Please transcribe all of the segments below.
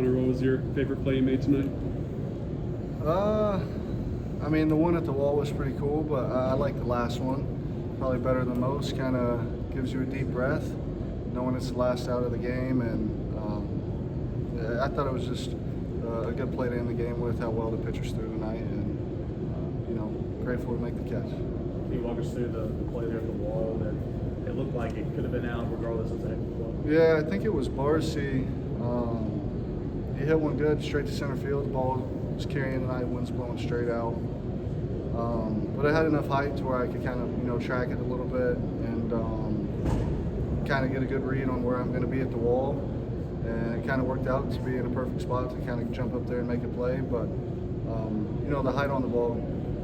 Hunter, what was your favorite play you made tonight? I mean, the one at the wall was pretty cool, but I like the last one. Probably better than most. Kind of gives you a deep breath, knowing it's the last out of the game. And I thought it was just a good play to end the game with, how well the pitchers threw tonight. And, grateful to make the catch. Can you walk us through the play there at the wall that it looked like it could have been out regardless of the play? Yeah, I think it was Barcy. He hit one good straight to center field. The ball was carrying tonight, wind's blowing straight out. But it had enough height to where I could kind of, track it a little bit and kind of get a good read on where I'm going to be at the wall. And it kind of worked out to be in a perfect spot to kind of jump up there and make a play. But, the height on the ball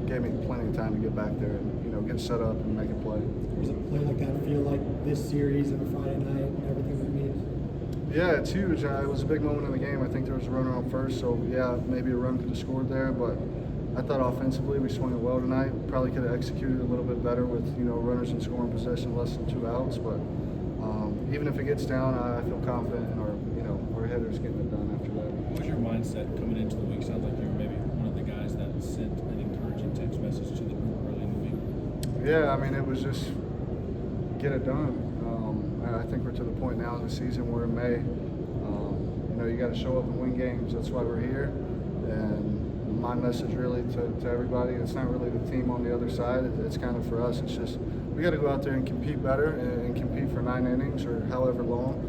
gave me plenty of time to get back there and, get set up and make a play. Does a play like that feel like this series and a Friday night and everything that means? Yeah, it's huge. It was a big moment in the game. I think there was a runner on first, so yeah, maybe a run could have scored there. But I thought offensively we swung it well tonight. Probably could have executed a little bit better with runners in scoring possession, less than 2 outs. But even if it gets down, I feel confident in our hitters getting it done after that. What was your mindset coming into the week? Sounds like you were maybe one of the guys that sent an encouraging text message to the group early in the week. Yeah, I mean, it was just get it done. I think we're to the point now in the season where in May, you got to show up and win games. That's why we're here. And my message really to everybody, it's not really the team on the other side. It's kind of for us. It's just we got to go out there and compete better and compete for 9 innings or however long.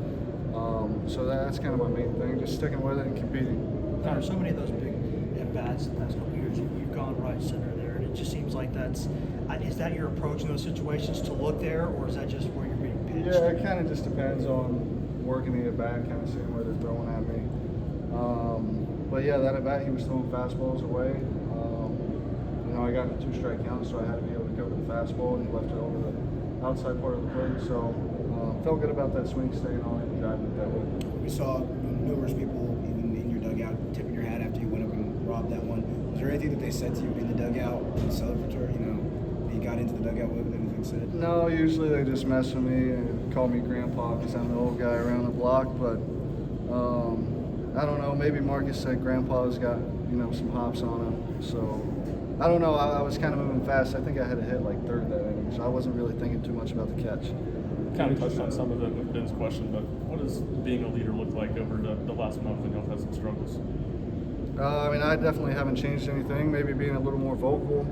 So that's kind of my main thing, just sticking with it and competing. Hunter, so many of those big at-bats the past couple of years, you've gone right center there, and it just seems like is that your approach in those situations to look there, or is that just where you're being pitched? Yeah, it kind of just depends on working the at-bat, kind of seeing where they're throwing at me. But yeah, that at-bat, he was throwing fastballs away. I got a 2-strike count, so I had to be able to cover the fastball, and he left it over the outside part of the plate. So felt good about that swing, staying on it and driving it that way. We saw numerous people, even in your dugout, tipping your hat after you went up and robbed that one. Was there anything that they said to you in the dugout, celebratory, that you got into the dugout with, anything said? No, usually they just mess with me and call me grandpa because I'm the old guy around the block. But I don't know, maybe Marcus said grandpa's got, some hops on him. So I don't know, I was kind of moving fast. I think I had a hit like third that inning, so I wasn't really thinking too much about the catch. Kind of touched on some of it with Ben's question, but what does being a leader look like over the last month when y'all had some struggles? I definitely haven't changed anything. Maybe being a little more vocal.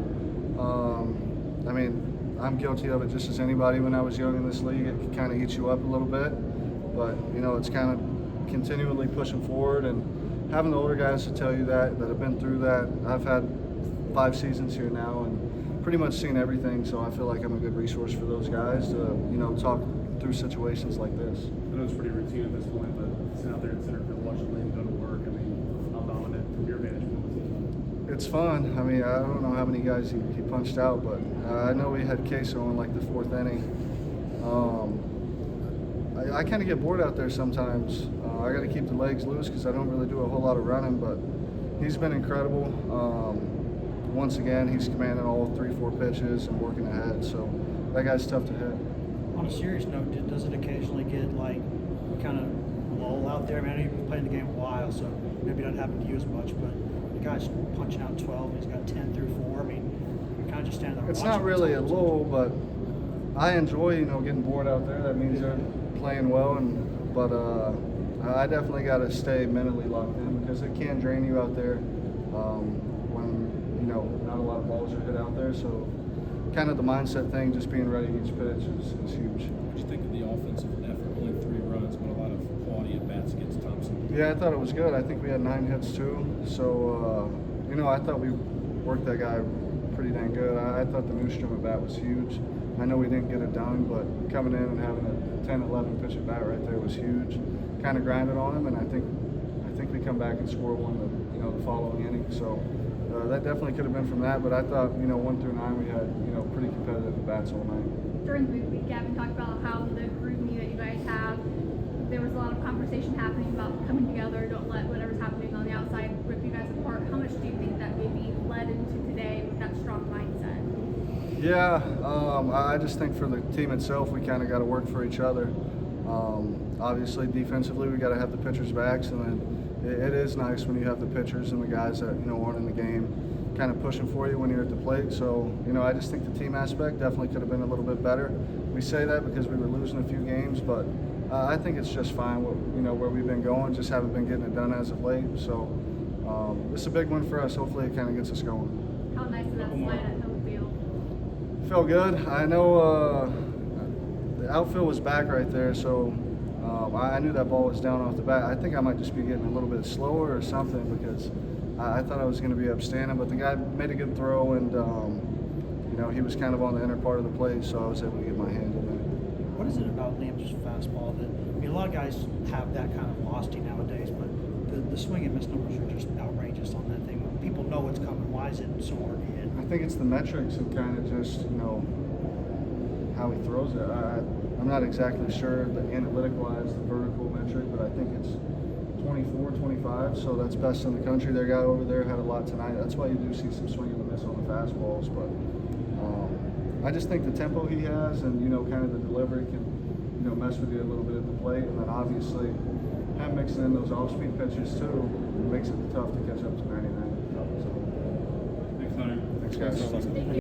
I'm guilty of it just as anybody when I was young in this league. It kind of eats you up a little bit. But, it's kind of continually pushing forward and having the older guys to tell you that have been through that. I've had 5 seasons here now and pretty much seen everything, so I feel like I'm a good resource for those guys to, talk through situations like this. I know it's pretty routine at this point, but sitting out there in center field watching Liam go to work, how dominant from your vantage point was it? It's fun. I don't know how many guys he punched out, but I know we had Queso in like the 4th inning. I kind of get bored out there sometimes. I got to keep the legs loose because I don't really do a whole lot of running, but he's been incredible. Once again, he's commanding all 3-4 pitches and working ahead, so that guy's tough to hit. On a serious note, does it occasionally get kind of lull out there? I know you've been playing the game a while, so maybe it doesn't happen to you as much, but the guy's punching out 12 and he's got 10 through 4. You're kind of just standing there It's watching. not really a lull, but I enjoy, getting bored out there. That means they're playing well, but I definitely got to stay mentally locked in because it can drain you out there when not a lot of balls are hit out there. So kind of the mindset thing, just being ready each pitch is huge. What did you think of the offensive effort? Only 3 runs, but a lot of quality at bats against Thompson. Yeah, I thought it was good. I think we had 9 hits too. So I thought we worked that guy pretty dang good. I thought the Newstrom at bat was huge. I know we didn't get it done, but coming in and having a 10-11 pitch at bat right there was huge. Kind of grinded on him, and I think we come back and score one the following inning. So that definitely could have been from that, but I thought 1 through 9 we had pretty competitive at bats all night. During the week, Gavin talked about how the group me that you guys have, there was a lot of conversation happening about coming together. Don't let whatever's happening on the outside rip you guys apart. How much do you think that maybe led into today with that strong mindset? Yeah, I just think for the team itself, we kind of got to work for each other. Obviously, defensively, we got to have the pitchers' backs, and then it is nice when you have the pitchers and the guys that aren't in the game, kind of pushing for you when you're at the plate. So I just think the team aspect definitely could have been a little bit better. We say that because we were losing a few games, but I think it's just fine. Where we've been going, just haven't been getting it done as of late. So it's a big one for us. Hopefully, it kind of gets us going. How nice is that slide at home field? Felt good. I know the outfield was back right there, so I knew that ball was down off the bat. I think I might just be getting a little bit slower or something because I thought I was going to be upstanding, but the guy made a good throw, and he was kind of on the inner part of the plate, so I was able to get my hand in there. What is it about Liam's fastball that a lot of guys have that kind of velocity nowadays, but the swing and miss numbers are just outrageous on that thing. People know it's coming. Why is it so hard to hit? I think it's the metrics and kind of just how he throws it. I'm not exactly sure the analytic-wise, the vertical metric, but I think it's 24, 25, so that's best in the country. Their guy over there had a lot tonight. That's why you do see some swing and miss on the fastballs, but I just think the tempo he has and kind of the delivery can mess with you a little bit at the plate, and then obviously him mixing in those off-speed pitches too makes it tough to catch up to 99. So, Thanks, Hunter. thanks guys. Thank you.